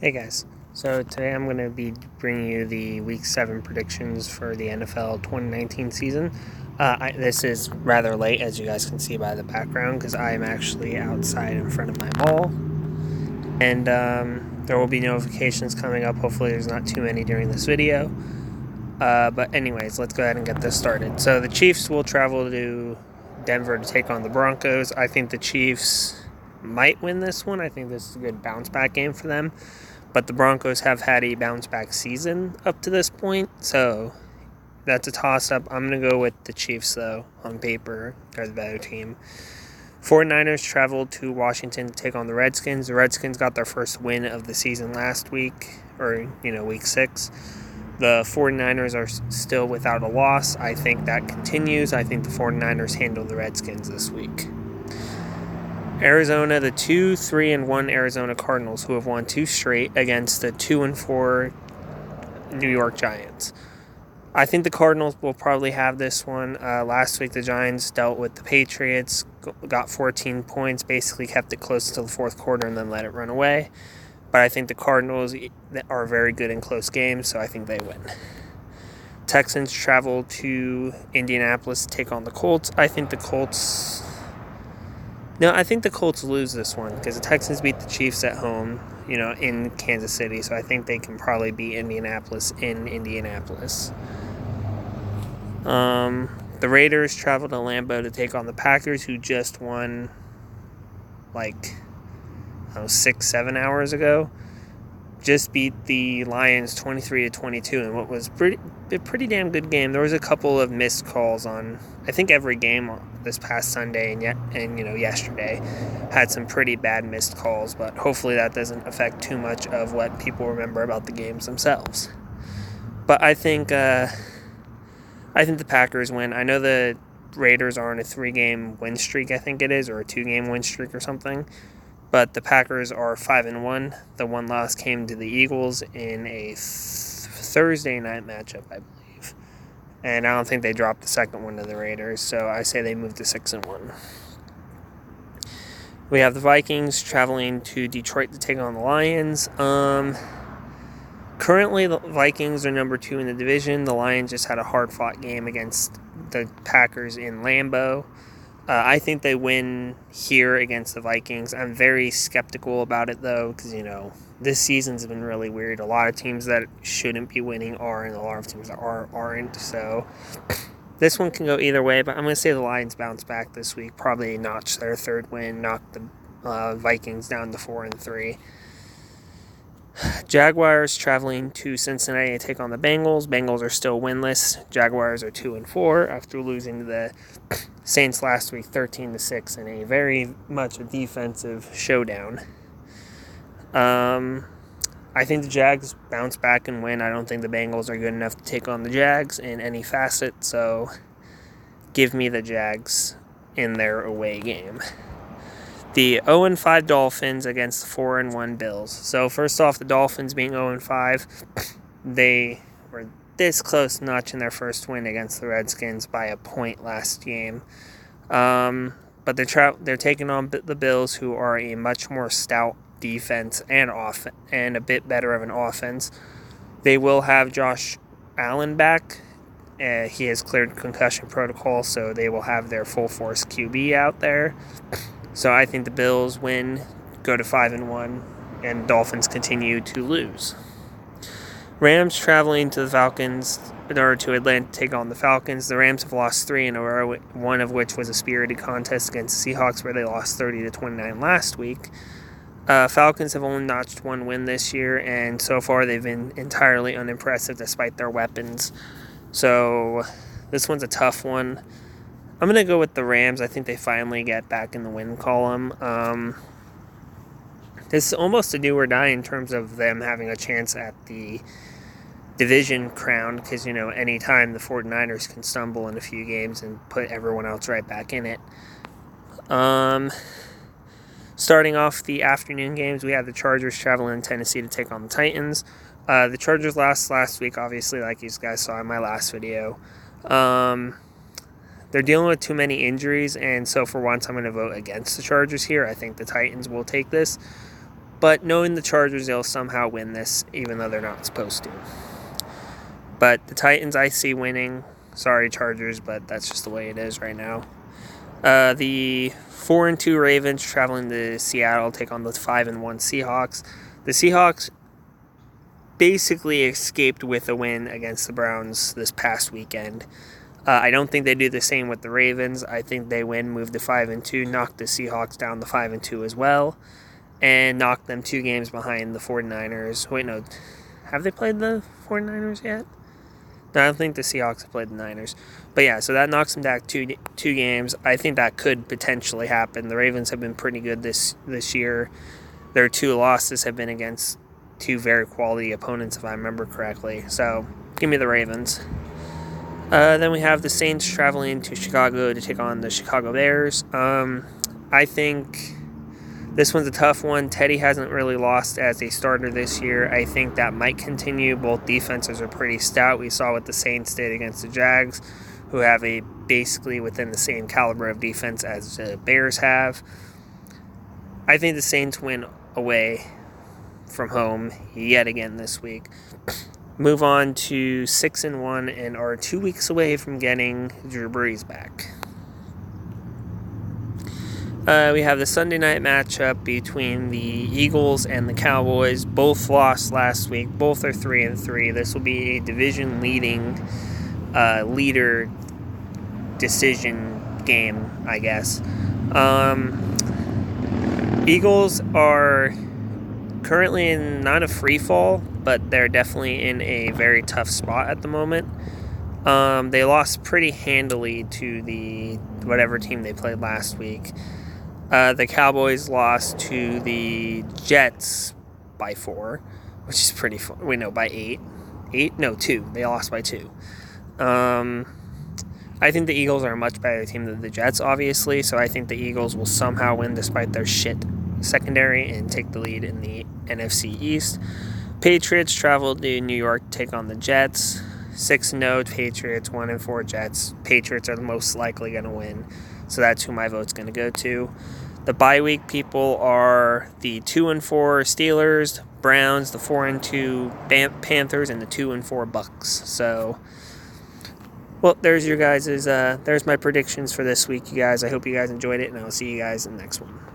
Hey guys, so today I'm going to be bringing you the Week 7 predictions for the NFL 2019 season. This is rather late, as you guys can see by the background, because I am actually outside in front of my mall. And there will be notifications coming up. Hopefully there's not too many during this video. But anyways, let's go ahead and get this started. So the Chiefs will travel to Denver to take on the Broncos. I think the Chiefs might win this one. I think this is a good bounce back game for them. But the Broncos have had a bounce back season up to this point, so that's a toss up. I'm going to go with the Chiefs, though, on paper. They're the better team. 49ers traveled to Washington to take on the Redskins. The Redskins got their first win of the season last week, or, week 6. The 49ers are still without a loss. I think that continues. I think the 49ers handle the Redskins this week. Arizona, the 2-3-1 Arizona Cardinals, who have won 2 straight against the 2-4 New York Giants. I think the Cardinals will probably have this one. Last week, the Giants dealt with the Patriots, got 14 points, basically kept it close to the fourth quarter and then let it run away. But I think the Cardinals are very good in close games, so I think they win. Texans travel to Indianapolis to take on the Colts. I think the Colts lose this one because the Texans beat the Chiefs at home, in Kansas City. So I think they can probably beat Indianapolis in Indianapolis. The Raiders travel to Lambeau to take on the Packers, who just won 6-7 hours ago. Just beat the Lions 23-22 in what was a pretty damn good game. There was a couple of missed calls on, I think, every game this past Sunday and yesterday had some pretty bad missed calls, but hopefully that doesn't affect too much of what people remember about the games themselves. But I think the Packers win. I know the Raiders are on a 3-game win streak, I think it is, or a 2-game win streak or something. But the Packers are 5-1. The one loss came to the Eagles in a Thursday night matchup, I believe. And I don't think they dropped the second one to the Raiders, so I say they move to 6-1. We have the Vikings traveling to Detroit to take on the Lions. Currently, the Vikings are number 2 in the division. The Lions just had a hard-fought game against the Packers in Lambeau. I think they win here against the Vikings. I'm very skeptical about it, though, because, this season's been really weird. A lot of teams that shouldn't be winning are, and a lot of teams that aren't. So this one can go either way, but I'm going to say the Lions bounce back this week, probably notch their 3rd win, knock the Vikings down to 4-3. Jaguars traveling to Cincinnati to take on the Bengals. Bengals are still winless. Jaguars are 2-4 after losing to the Saints last week 13-6 in a very much a defensive showdown. I think the Jags bounce back and win. I don't think the Bengals are good enough to take on the Jags in any facet, so give me the Jags in their away game. The 0-5 Dolphins against the 4-1 Bills. So first off, the Dolphins being 0-5, they were this close to notching their first win against the Redskins by a point last game. But they're taking on the Bills, who are a much more stout defense and a bit better of an offense. They will have Josh Allen back. He has cleared concussion protocol, so they will have their full force QB out there. So I think the Bills win, go to 5-1, and Dolphins continue to lose. Rams traveling to the Falcons in order to Atlanta to take on the Falcons. The Rams have lost 3 in a row, one of which was a spirited contest against the Seahawks where they lost 30-29 last week. Falcons have only notched 1 win this year, and so far they've been entirely unimpressive despite their weapons. So this one's a tough one. I'm going to go with the Rams. I think they finally get back in the win column. This is almost a do or die in terms of them having a chance at the division crown because, anytime the 49ers can stumble in a few games and put everyone else right back in it. Starting off the afternoon games, we have the Chargers traveling to Tennessee to take on the Titans. The Chargers lost last week, obviously, like you guys saw in my last video. They're dealing with too many injuries, and so for once I'm going to vote against the Chargers here. I think the Titans will take this. But knowing the Chargers, they'll somehow win this, even though they're not supposed to. But the Titans, I see winning. Sorry, Chargers, but that's just the way it is right now. The 4-2 Ravens traveling to Seattle take on the 5-1 Seahawks. The Seahawks basically escaped with a win against the Browns this past weekend. I don't think they do the same with the Ravens. I think they win, move to 5-2, knock the Seahawks down to 5-2 as well, and knock them 2 games behind the 49ers. Wait, no. Have they played the 49ers yet? No, I don't think the Seahawks have played the Niners. But yeah, so that knocks them back two games. I think that could potentially happen. The Ravens have been pretty good this year. Their 2 losses have been against 2 very quality opponents, if I remember correctly. So, give me the Ravens. Then we have the Saints traveling to Chicago to take on the Chicago Bears. I think this one's a tough one. Teddy hasn't really lost as a starter this year. I think that might continue. Both defenses are pretty stout. We saw what the Saints did against the Jags, who have a basically within the same caliber of defense as the Bears have. I think the Saints win away from home yet again this week. Move on to 6-1 and are 2 weeks away from getting Drew Brees back. We have the Sunday night matchup between the Eagles and the Cowboys. Both lost last week. Both are 3-3. This will be a division-leading leader decision game, I guess. Eagles are currently in not a free fall, but they're definitely in a very tough spot at the moment. They lost pretty handily to the whatever team they played last week. The Cowboys lost to the Jets by 4, which is pretty fun. Wait, no, by 8. 8? No, 2. They lost by 2. I think the Eagles are a much better team than the Jets, obviously, so I think the Eagles will somehow win despite their shit secondary and take the lead in the NFC East. Patriots travel to New York to take on the Jets. 6-0 Patriots, 1-4 Jets. Patriots are the most likely going to win, so that's who my vote's going to go to. The bye week people are the 2-4 Steelers, Browns, the 4-2 Panthers, and the 2-4 Bucks. So, well, there's your guys'. There's my predictions for this week, you guys. I hope you guys enjoyed it, and I'll see you guys in the next one.